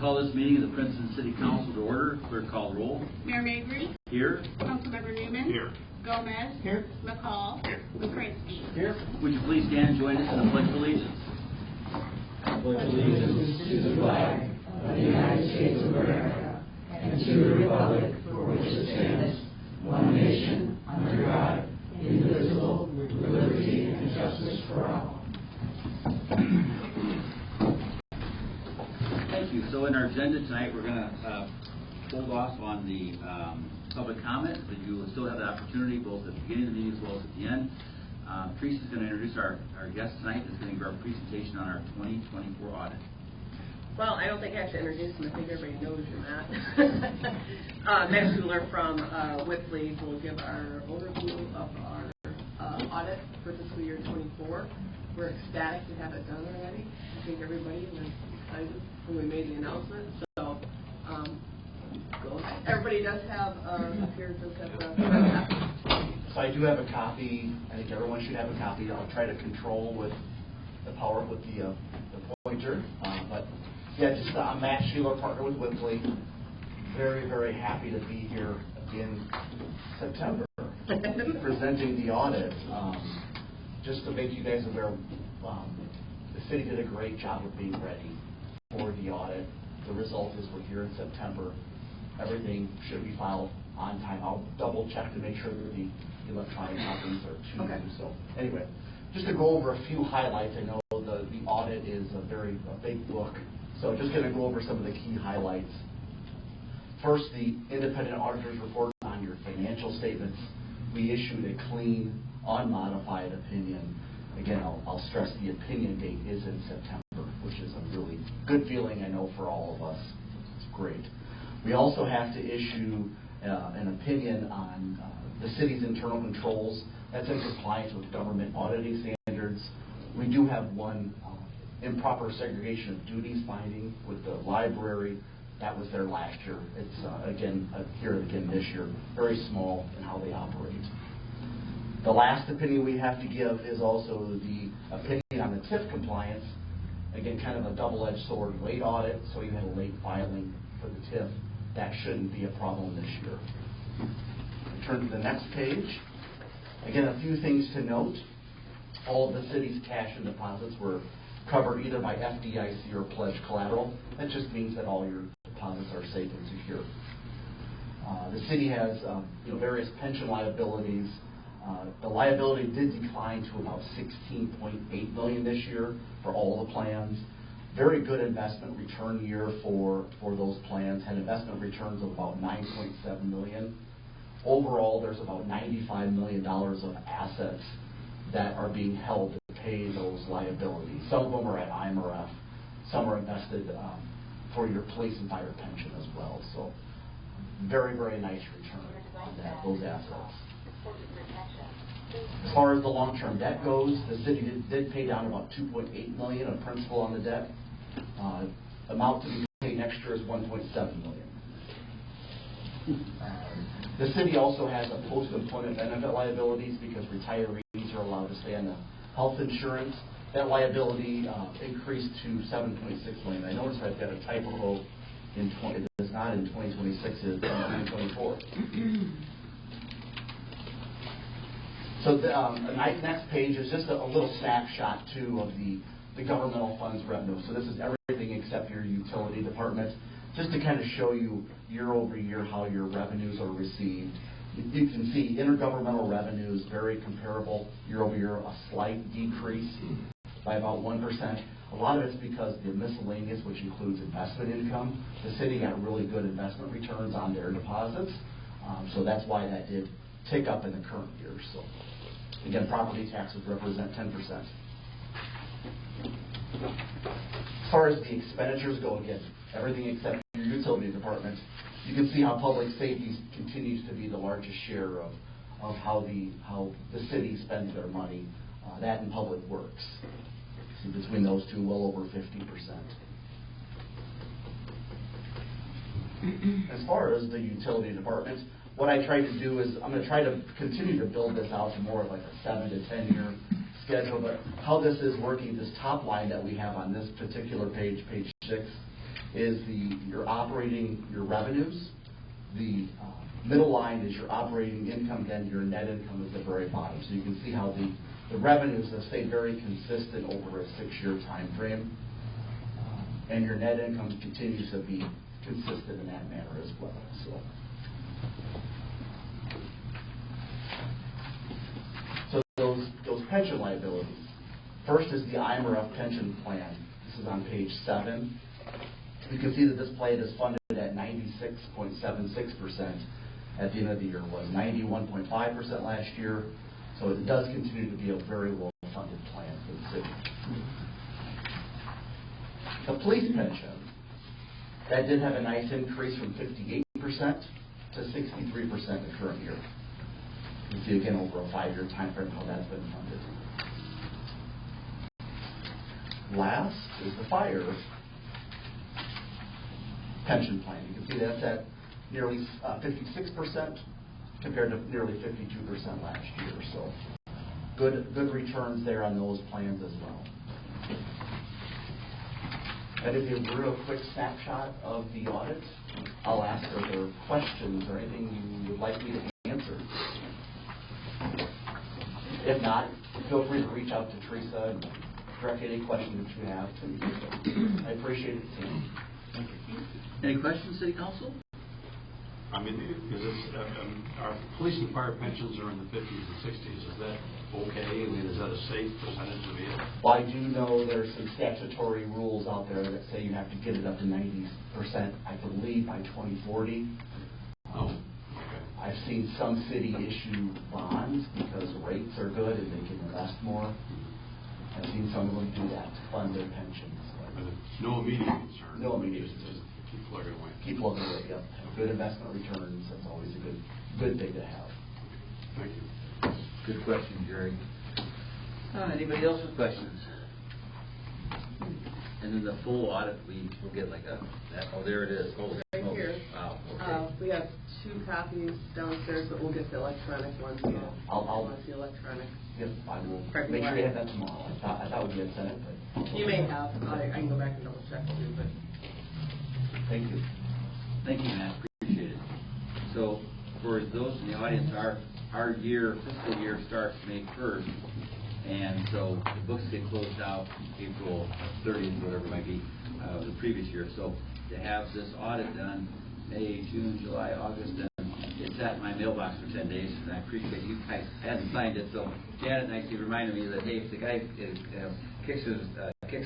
call this meeting of the Princeton City Council to order. Clerk, call the roll. Mayor Mabry. Here. Councilmember Newman. Here. Gomez. Here. McCall. Here. And Princeton. Here. Would you please stand and join us in the Pledge of Allegiance? I pledge allegiance to the flag of the United States of America and to the republic for which it stands, one nation, under God, indivisible, with liberty and justice for all. Thank you. So in our agenda tonight, we're going to hold off on the public comment, but you will still have the opportunity both at the beginning of the meeting as well as at the end. Teresa is going to introduce our guest tonight. Is going to give our presentation on our 2024 audit. Well, I don't think I have to introduce him. I think everybody knows you're Matt. Matt Schuler from Whitley will give our overview of our audit for fiscal year 24. We're ecstatic to have it done already. I think everybody was excited when we made the announcement. So, go ahead. Everybody does have appearances of So I do have a copy. I think everyone should have a copy. I'll try to control with the power with the pointer. But yeah, just I'm Matt Sheeler, partner with Whitley. Very, very happy to be here in September presenting the audit. Just to make you guys aware, the city did a great job of being ready for the audit. The result is we're here in September. Everything should be filed on time. I'll double check to make sure that the electronic copies are to Okay. you. So anyway, just to go over a few highlights. I know the audit is a big book, so just going to go over some of the key highlights. First, the independent auditor's report on your financial statements. We issued a clean, unmodified opinion. Again, I'll stress the opinion date is in September, which is a really good feeling, I know, for all of us. It's great. We also have to issue an opinion on the city's internal controls. That's in compliance with government auditing standards. We do have one improper segregation of duties finding with the library. That was there last year. It's here again this year. Very small in how they operate. The last opinion we have to give is also the opinion on the TIF compliance. Again, kind of a double-edged sword. Late audit, so you had a late filing for the TIF. That shouldn't be a problem this year. Turn to the next page. Again, a few things to note. All of the city's cash and deposits were covered either by FDIC or pledged collateral. That just means that all your deposits are safe and secure. The city has various pension liabilities. The liability did decline to about $16.8 million this year for all the plans. Very good investment return year for those plans. Had investment returns of about $9.7 million. Overall, there's about $95 million of assets that are being held to pay those liabilities. Some of them are at IMRF. Some are invested for your police and fire pension as well. So very, very nice return on those assets. As far as the long-term debt goes, the city did pay down about $2.8 million of principal on the debt. Amount to be paid next year is $1.7 million. The city also has a post-employment benefit liabilities because retirees are allowed to stay on the health insurance. That liability increased to $7.6 million. I noticed I've got a typo it's not in 2026, it's in 2024. So the next page is just a little snapshot, too, of the governmental funds revenue. So this is everything except your utility department, just to kind of show you year over year how your revenues are received. You can see intergovernmental revenues very comparable year over year, a slight decrease by about 1%. A lot of it's because the miscellaneous, which includes investment income, the city got really good investment returns on their deposits. So that's why that did tick up in the current year. So again, property taxes represent 10%. As far as the expenditures go, again, everything except your utility department, you can see how public safety continues to be the largest share of how the city spends their money. That and public works. See, between those two, well over 50%. As far as the utility department, what I try to do is I'm going to try to continue to build this out to more of like a 7 to 10 year schedule. But how this is working, this top line that we have on this particular page, page 6, is your revenues. The middle line is your operating income, then your net income is the very bottom. So you can see how the revenues have stayed very consistent over a 6-year time frame. And your net income continues to be consistent in that manner as well. So those pension liabilities. First is the IMRF pension plan. This is on page 7. You can see that this plan is funded at 96.76%. At the end of the year, it was 91.5% last year. So it does continue to be a very well-funded plan for the city. The police pension, that did have a nice increase from 58% to 63% the current year. You can see again over a 5-year time frame how that's been funded. Last is the fire pension plan. You can see that's at nearly 56% compared to nearly 52% last year. So good returns there on those plans as well. That is a real quick snapshot of the audit. I'll ask, are there questions or anything you would like me to answer? If not, feel free to reach out to Teresa and direct any questions that you have to me. I appreciate it, Tim. Thank you. Any questions, City Council? I mean, our police and fire pensions are in the 50s and 60s. Is that okay? I mean, is that a safe percentage of it? Well, I do know there's some statutory rules out there that say you have to get it up to 90%, I believe, by 2040. Oh, okay. I've seen some city issue bonds because rates are good and they can invest more. I've seen some of them do that to fund their pensions. But it's no immediate concern. No immediate concern. Just keep plugging away. Keep plugging away, yep. Good investment returns, that's always a good thing to have. Thank you. Good question, Jerry. Anybody else with questions? And then the full audit, we'll get like there it is. Holy Right smokes. here. Wow. Okay. We have 2 copies downstairs, but we'll get the electronic ones. I'll want the electronic. Yep, I will Correct make me sure why. you have that tomorrow. I thought we had sent it, but You may have. I can go back and double check too, but. thank you. Thank you, Matt. Appreciate it. So for those in the audience, our fiscal year starts May 1st, and so the books get closed out April 30th, whatever it might be, the previous year. So to have this audit done May, June, July, August, and it's at my mailbox for 10 days, and I appreciate you guys hadn't signed it. So Janet nicely reminded me that, hey, if the guy kicks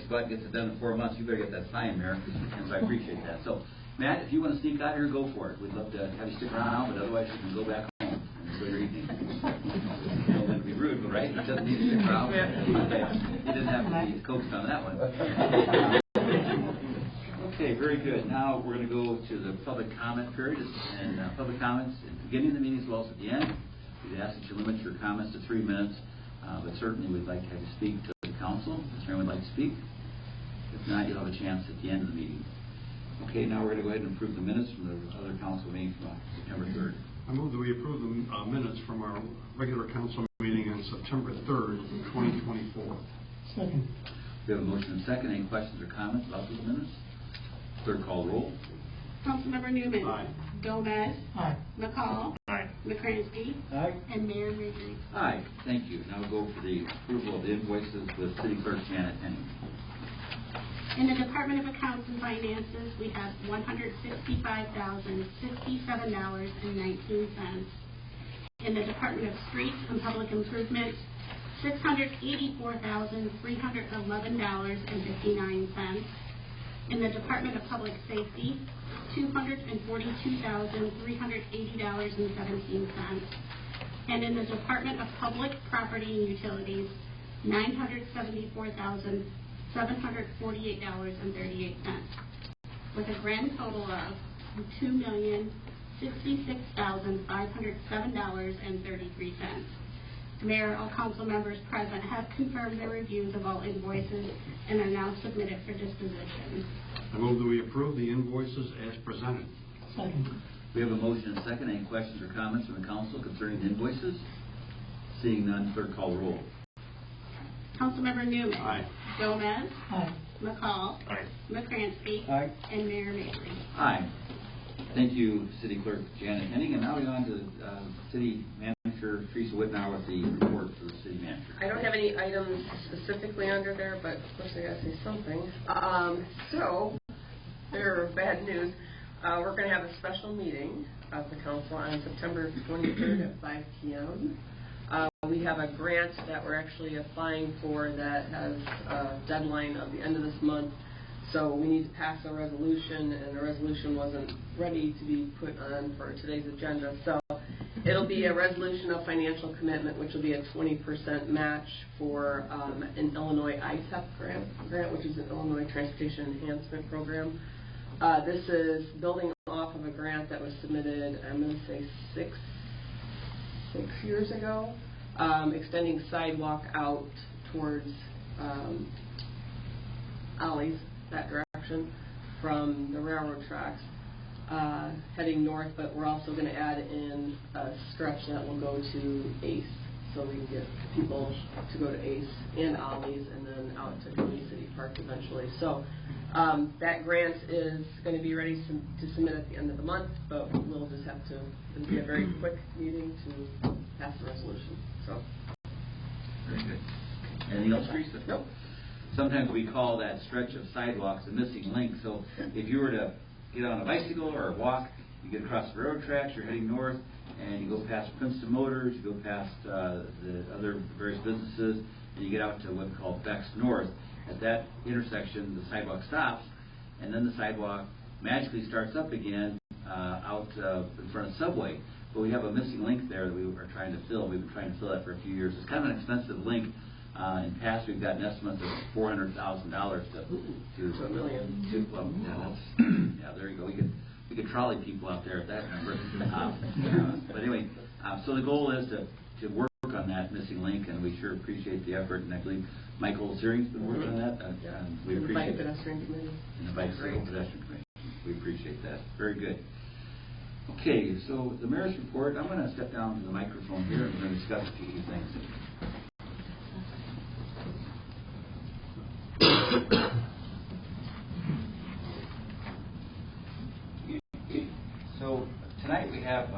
butt, gets it done in 4 months, you better get that signed there, and so I appreciate that. So Matt, if you want to sneak out here, go for it. We'd love to have you stick around, but otherwise you can go back home and enjoy your evening. You don't want to be rude, but right? He doesn't need to stick around. You didn't have to be coaxed on that one. Okay, very good. Now we're going to go to the public comment period, and public comments at the beginning of the meeting as well as at the end. We'd ask that you limit your comments to 3 minutes, but certainly we'd like to have you speak to the council if anyone would like to speak. If not, you'll have a chance at the end of the meeting. Okay, now we're going to go ahead and approve the minutes from the other council meeting from September 3rd. I move that we approve the minutes from our regular council meeting on September 3rd, 2024. Second. We have a motion and second. Any questions or comments about these minutes? Clerk, call roll. Councilmember Newman. Aye. Gomez. Aye. McCall. Aye. McCransky. Aye. And Mayor Ridley. Aye, thank you. Now we'll go for the approval of the invoices with City Clerk Janet Henning. In the Department of Accounts and Finances, we have $165,067.19. In the Department of Streets and Public Improvement, $684,311.59. In the Department of Public Safety, $242,380.17. And in the Department of Public Property and Utilities, $974,748.38, with a grand total of $2,066,507.33. Mayor, all council members present have confirmed their reviews of all invoices and are now submitted for disposition. I move that we approve the invoices as presented. Second. We have a motion and second. Any questions or comments from the council concerning the invoices? Seeing none, clerk, call roll. Councilmember Newman. Aye. Gomez. Aye. McCall. Aye. McCransky. Aye. And Mayor Mabry. Aye. Thank you, City Clerk Janet Henning. And now we go on to City Manager Teresa Whitnow with the report for the City Manager. I don't have any items specifically under there, but of course I gotta say something. So, there are bad news. We're gonna have a special meeting of the council on September 23rd at 5 p.m. We have a grant that we're actually applying for that has a deadline of the end of this month. So we need to pass a resolution, and the resolution wasn't ready to be put on for today's agenda. So it'll be a resolution of financial commitment, which will be a 20% match for an Illinois ITEP grant, which is an Illinois Transportation Enhancement Program. This is building off of a grant that was submitted, I'm going to say six years ago, extending sidewalk out towards alleys, that direction, from the railroad tracks, heading north, but we're also going to add in a stretch that will go to ACE, so we can get people to go to ACE and Ollie's and then out to Community City Park eventually. So that grant is going to be ready to submit at the end of the month, but we'll just have to, it'll be a very quick meeting to pass the resolution. So. Very good. Anything else, Teresa? Nope. Sometimes we call that stretch of sidewalks a missing link. So if you were to get on a bicycle or walk, you get across the railroad tracks, you're heading north, and you go past Princeton Motors, you go past the other various businesses, and you get out to what we call Beck's North. At that intersection, the sidewalk stops, and then the sidewalk magically starts up again out in front of Subway. But we have a missing link there that we are trying to fill. We've been trying to fill that for a few years. It's kind of an expensive link. In the past, we've gotten estimates of $400,000 to $1 million. Yeah, there you go. We could trolley people out there at that number. But anyway, so the goal is to work on that missing link, and we sure appreciate the effort. And I believe Michael Zering's been working on that. We appreciate the Bike Pedestrian Committee. And the Bicycle Pedestrian Committee. We appreciate that. Very good. Okay, so the mayor's report. I'm going to step down to the microphone here, and we're going to discuss a few things. So tonight we have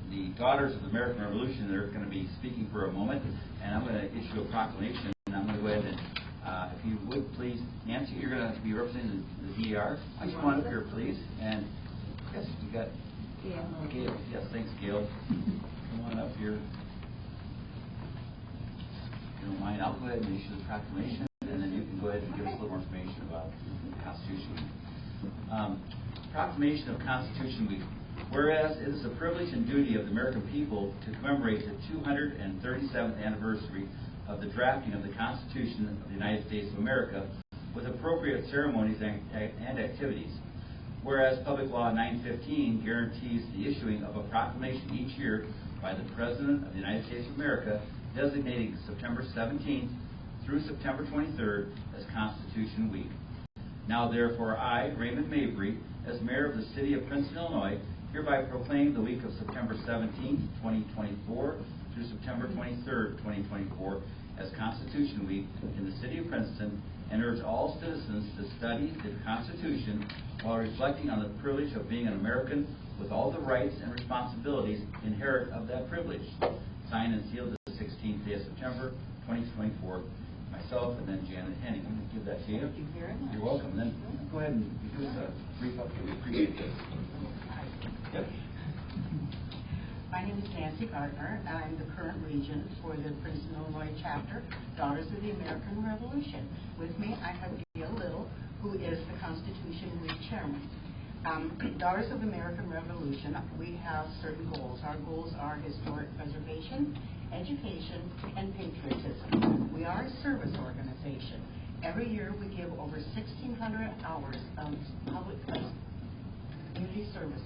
the Daughters of the American Revolution. They're going to be speaking for a moment, and I'm going to issue a proclamation. And I'm going to go ahead and, if you would please, Nancy, you're going to be representing the DER. I just come on up here, please. And yes, you got Gail. Yes, thanks, Gail. Come on up here. If you don't mind, I'll go ahead and issue the proclamation, and then you can go ahead and give us a little more information about the Constitution Week. Proclamation of Constitution Week. Whereas it is the privilege and duty of the American people to commemorate the 237th anniversary of the drafting of the Constitution of the United States of America with appropriate ceremonies and activities. Whereas Public Law 915 guarantees the issuing of a proclamation each year by the President of the United States of America designating September 17th through September 23rd as Constitution Week. Now therefore I, Raymond Mabry, as Mayor of the City of Princeton, Illinois, hereby proclaim the week of September 17th, 2024 through September 23rd, 2024 as Constitution Week in the City of Princeton, and urge all citizens to study the Constitution while reflecting on the privilege of being an American with all the rights and responsibilities inherent of that privilege. Signed and sealed the 16th day of September, 2024. Myself and then Janet Henning. I'm going to give that to you. Thank you very much. You're welcome. Then go ahead and give us a brief update. We appreciate this. Yep. My name is Nancy Gardner, and I'm the current regent for the Princeton, Illinois chapter, Daughters of the American Revolution. With me, I have Gail Little, who is the Constitution Week chairman. Daughters of the American Revolution, we have certain goals. Our goals are historic preservation, education, and patriotism. We are a service organization. Every year we give over 1,600 hours of public community service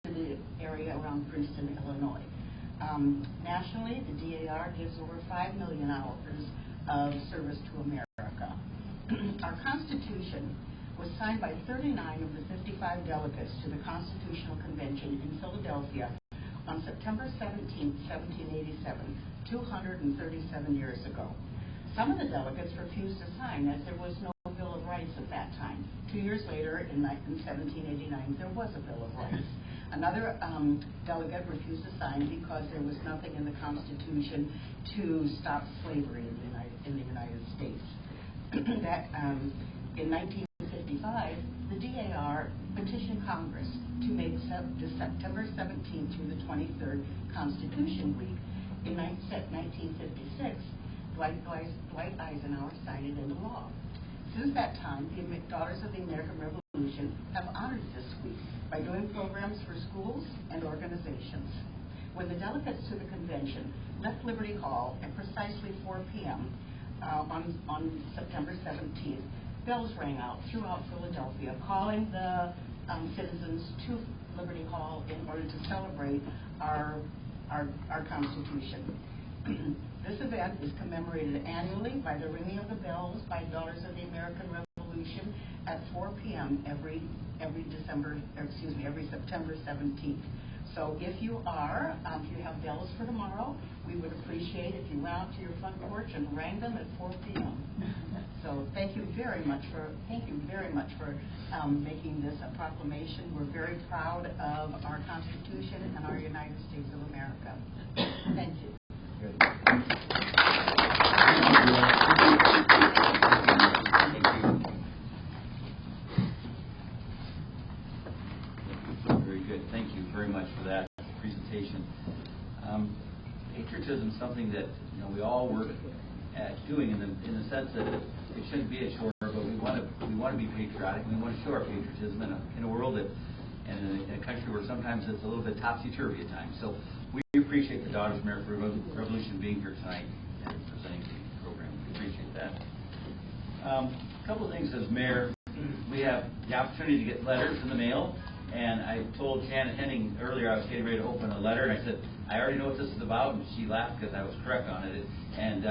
to the area around Princeton, Illinois. Nationally, the DAR gives over 5 million hours of service to America. Our Constitution was signed by 39 of the 55 delegates to the Constitutional Convention in Philadelphia on September 17, 1787, 237 years ago. Some of the delegates refused to sign, as there was no Bill of Rights at that time. 2 years later, in 1789, there was a Bill of Rights. Another delegate refused to sign because there was nothing in the Constitution to stop slavery in the United States. In 1955, the DAR petitioned Congress to make September 17th through the 23rd Constitution Week. In 1956, Dwight Eisenhower signed it into law. Since that time, the Daughters of the American Revolution have honored this week by doing programs for schools and organizations. When the delegates to the convention left Liberty Hall at precisely 4 p.m. On September 17th, bells rang out throughout Philadelphia, calling the citizens to Liberty Hall in order to celebrate our Constitution. This event is commemorated annually by the ringing of the bells by Daughters of the American Revolution at 4 p.m. every September 17th. So if you have bells for tomorrow, we would appreciate if you went out to your front porch and rang them at 4 p.m. So thank you very much for making this a proclamation. We're very proud of our Constitution and our United States of America. Thank you. Very good. Thank you very much for that presentation. Patriotism is something that we all work at doing in the sense that it shouldn't be a chore, but we want to be patriotic. We want to show our patriotism in a world that and in a country where sometimes it's a little bit topsy-turvy at times. So we appreciate the Daughters of the American Revolution being here tonight and presenting the program. We appreciate that. A couple of things as mayor. We have the opportunity to get letters in the mail, and I told Janet Henning earlier I was getting ready to open a letter, and I said, I already know what this is about, and she laughed because I was correct on it, and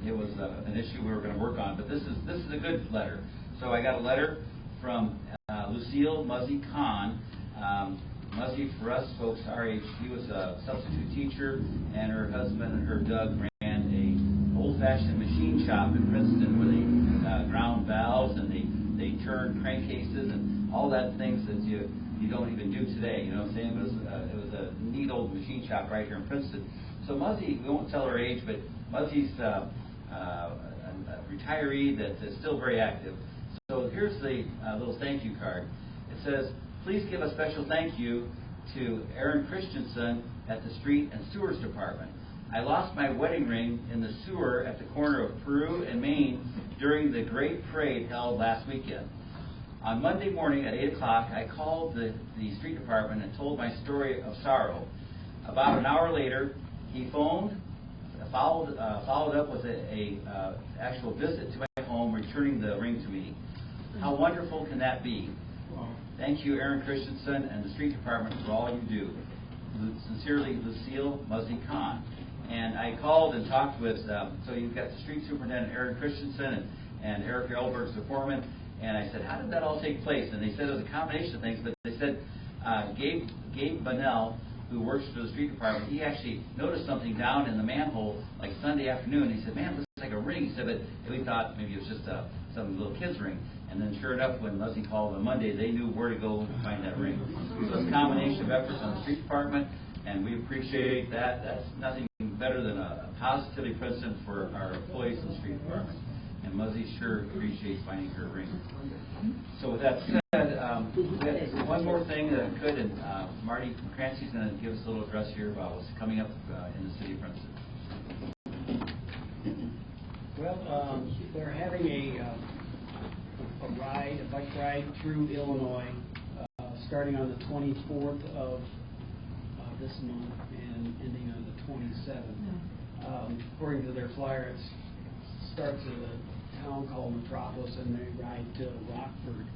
it was an issue we were going to work on, but this is a good letter. So I got a letter from Lucille Muzzy Kahn. Muzzy, for us folks our age, she was a substitute teacher, and her husband and her Doug ran an old-fashioned machine shop in Princeton where they ground valves and they turned crankcases and all that things that you don't even do today. You know what I'm saying? It was a neat old machine shop right here in Princeton. So Muzzy, we won't tell her age, but Muzzy's a retiree that is still very active. So here's the little thank you card. It says, please give a special thank you to Aaron Christensen at the Street and Sewers Department. I lost my wedding ring in the sewer at the corner of Peru and Main during the great parade held last weekend. On Monday morning at 8 o'clock, I called the street department and told my story of sorrow. About an hour later, he phoned, followed up with a actual visit to my home, returning the ring to me. How wonderful can that be? Thank you, Aaron Christensen and the street department for all you do. Sincerely, Lucille Muzzy Kahn. And I called and talked with, so you've got the street superintendent, Aaron Christensen, and Eric Elberg's the foreman. And I said, how did that all take place? And they said it was a combination of things, but they said Gabe Bunnell, who works for the street department, he actually noticed something down in the manhole like Sunday afternoon. He said, man, this looks like a ring. He said, but we thought maybe it was just some little kid's ring. And then sure enough, when Leslie called on Monday, they knew where to go to find that ring. So it's a combination of efforts on the street department, and we appreciate that. That's nothing better than a positivity present for our employees in the street department. And Muzzy sure appreciates finding her ring. So with that said, we have one more thing that I could, and Marty Crancy's going to give us a little address here about what's coming up in the city of Princeton. Well, they're having a bike ride through Illinois, starting on the 24th of this month and ending on the 27th. According to their flyer, it starts at a town called Metropolis, and they ride to Rockford.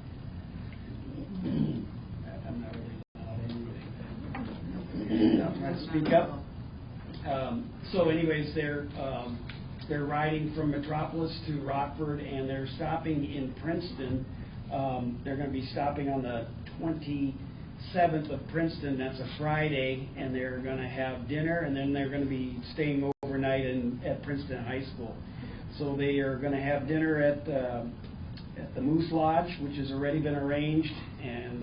I'm not really loud anyway. I'm trying to speak up. So anyways, they're riding from Metropolis to Rockford, and they're stopping in Princeton. They're going to be stopping on the 27th of Princeton. That's a Friday, and they're going to have dinner, and then they're going to be staying overnight at Princeton High School. So they are going to have dinner at the Moose Lodge, which has already been arranged, and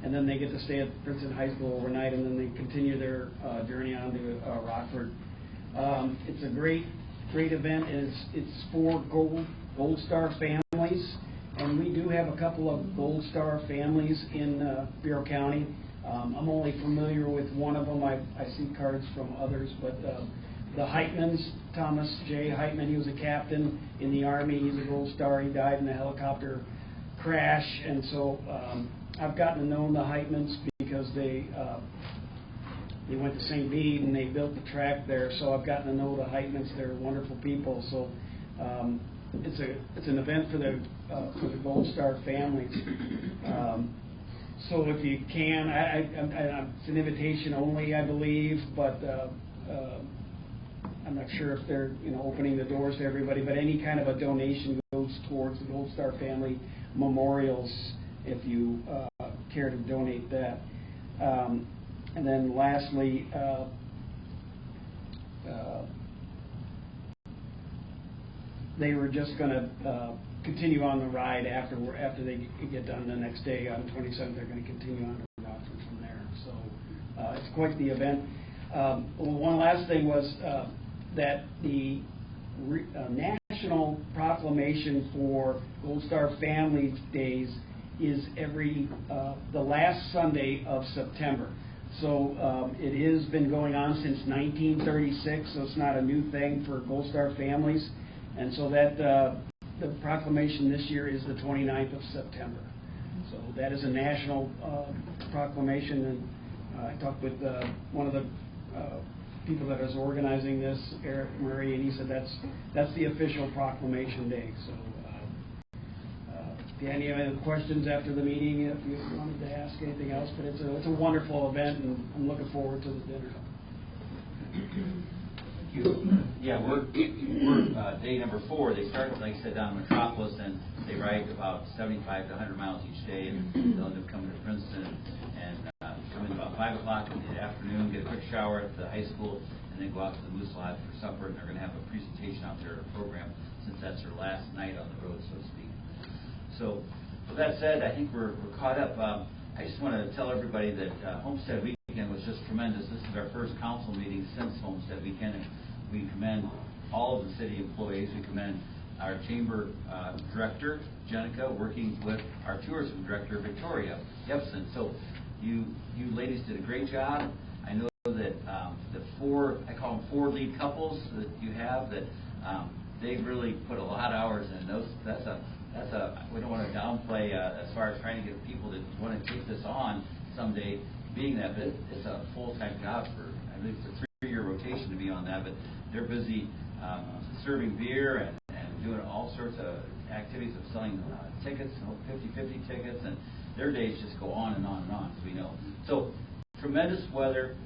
then they get to stay at Princeton High School overnight, and then they continue their journey on to Rockford. It's a great event, and it's for Gold Star families, and we do have a couple of Gold Star families in Bureau County. I'm only familiar with one of them. I see cards from others, but the Heitmans, Thomas J. Heitman, he was a captain in the Army. He's a Gold Star. He died in a helicopter crash, and so I've gotten to know the Heitmans because they went to St. Bede and they built the track there. So I've gotten to know the Heitmans. They're wonderful people. So it's an event for the Gold Star families. So if you can, it's an invitation only, I believe, but I'm not sure if they're opening the doors to everybody. But any kind of a donation goes towards the Gold Star family memorials if you care to donate that. And then lastly, they were just going to continue on the ride after they get done the next day on the 27th. They're going to continue on to Rockford from there. So it's quite the event. One last thing was that the national proclamation for Gold Star Family Days is the last Sunday of September. So it has been going on since 1936, so it's not a new thing for Gold Star families. And so that the proclamation this year is the 29th of September. So that is a national proclamation, and I talked with one of the people that is organizing this, Eric Murray, and he said that's the official proclamation day. So if you have any other questions after the meeting, if you wanted to ask anything else, but it's a wonderful event, and I'm looking forward to the dinner. Yeah, we're day number 4. They start, like I said, down in Metropolis, and they ride about 75 to 100 miles each day, and they'll end up coming to Princeton and come in about 5 o'clock in the afternoon, get a quick shower at the high school, and then go out to the Moose Lodge for supper. And they're going to have a presentation out there at a program, since that's their last night on the road, so to speak. So, with that said, I think we're caught up. I just want to tell everybody that Homestead Weekend was just tremendous. This is our first council meeting since Homestead Weekend, and we commend all of the city employees. We commend our chamber director, Jenica, working with our tourism director, Victoria Jepson. So you ladies did a great job. I know that the 4, I call them 4 lead couples that you have, that they really put a lot of hours in. We don't want to downplay as far as trying to get people that want to take this on someday, being that, but it's a full-time job for, I believe it's a 3-year rotation to be on that, but they're busy serving beer and doing all sorts of activities of selling tickets, 50-50 tickets, and their days just go on and on and on, as we know. So, tremendous weather,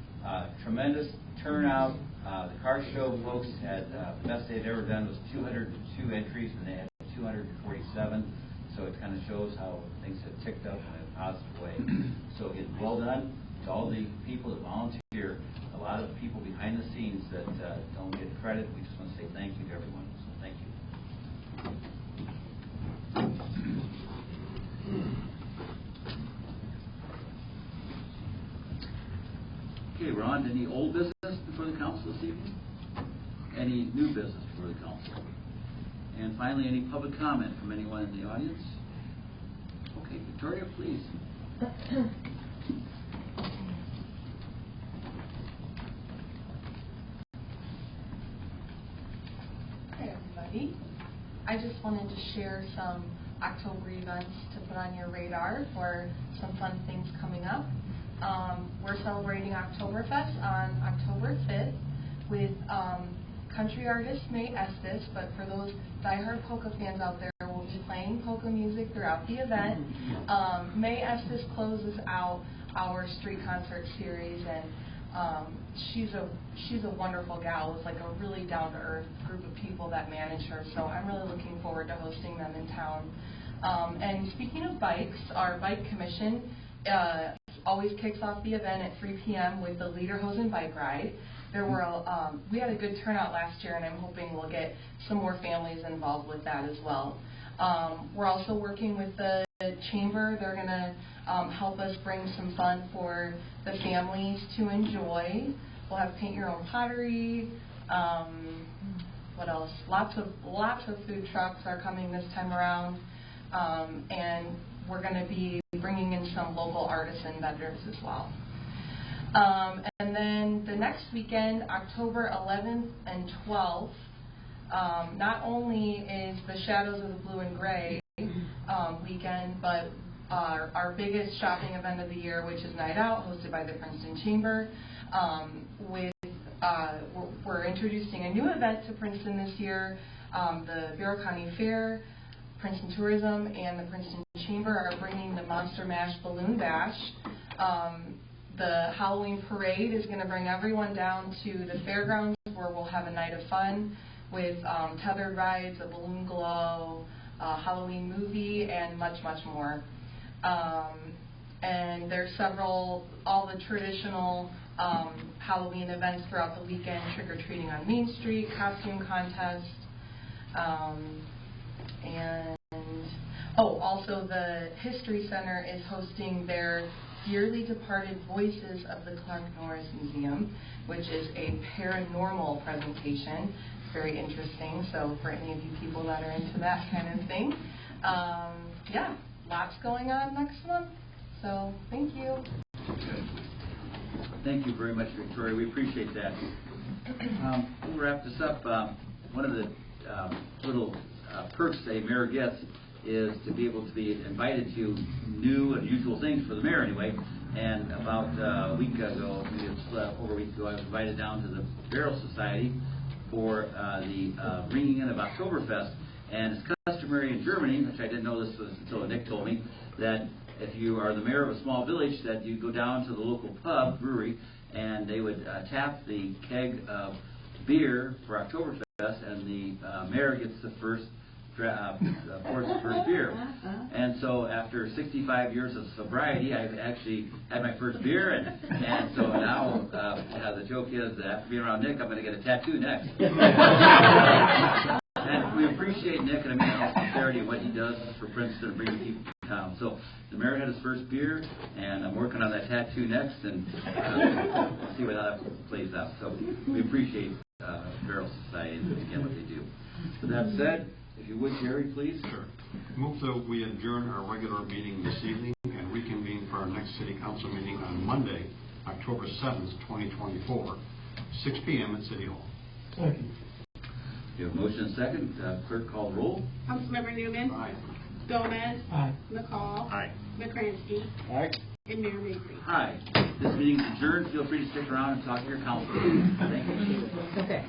tremendous turnout. The car show folks had the best they'd ever done was 202 entries, and they had 247. So it kind of shows how things have ticked up in a positive way. So again, well done to all the people that volunteer. A lot of people behind the scenes that don't get credit. We just want to say thank you to everyone. So thank you. Okay, we're on to any old business before the council this evening? Any new business before the council? And finally, any public comment from anyone in the audience? Okay, Victoria, please. Hi, everybody. I just wanted to share some October events to put on your radar for some fun things coming up. We're celebrating Oktoberfest on October 5th with country artist May Estes, but for those diehard polka fans out there, we'll be playing polka music throughout the event. May Estes closes out our street concert series, and she's a wonderful gal with like a really down-to-earth group of people that manage her, so I'm really looking forward to hosting them in town. And speaking of bikes, our bike commission always kicks off the event at 3 p.m. with the Lederhosen bike ride. we had a good turnout last year, and I'm hoping we'll get some more families involved with that as well. We're also working with the chamber. They're going to help us bring some fun for the families to enjoy. We'll have paint your own pottery. What else? Lots of food trucks are coming this time around, and we're going to be bringing in some local artisan vendors as well. And then the next weekend, October 11th and 12th, not only is the Shadows of the Blue and Gray weekend, but our biggest shopping event of the year, which is Night Out, hosted by the Princeton Chamber. We're introducing a new event to Princeton this year. The Bureau County Fair, Princeton Tourism, and the Princeton Chamber are bringing the Monster Mash Balloon Bash. The Halloween parade is going to bring everyone down to the fairgrounds, where we'll have a night of fun with tethered rides, a balloon glow, a Halloween movie, and much, much more. And there's all the traditional Halloween events throughout the weekend: trick-or-treating on Main Street, costume contest, also the History Center is hosting their Dearly Departed Voices of the Clark Norris Museum, which is a paranormal presentation. It's very interesting, so for any of you people that are into that kind of thing. Yeah, lots going on next month, so thank you. Thank you very much, Victoria. We appreciate that. We'll wrap this up. One of the little perks a mayor gets is to be able to be invited to new and unusual things for the mayor anyway. And about a week ago, maybe it's over a week ago, I was invited down to the Barrel Society for the ringing in of Oktoberfest. And it's customary in Germany, which I didn't know this was until Nick told me, that if you are the mayor of a small village, that you go down to the local pub, brewery, and they would tap the keg of beer for Oktoberfest, and the mayor gets the first pours the first beer. And so after 65 years of sobriety, I've actually had my first beer, and so now the joke is that after being around Nick, I'm going to get a tattoo next. And we appreciate Nick, and I mean all sincerity, what he does for Princeton and bringing people to town. So the mayor had his first beer, and I'm working on that tattoo next, and we'll see how that plays out. So we appreciate Barrel Society and again what they do. With that said, if you would, Jerry, please. Sure. Move that we adjourn our regular meeting this evening and reconvene for our next City Council meeting on Monday, October 7th, 2024, 6 p.m. at City Hall. Second. You have a motion and second. Clerk, call the roll. Councilmember Newman. Aye. Gomez. Aye. McCall. Aye. McCransky. Aye. And Mayor Mabry. Hi. This meeting is adjourned. Feel free to stick around and talk to your council. Thank you. Okay.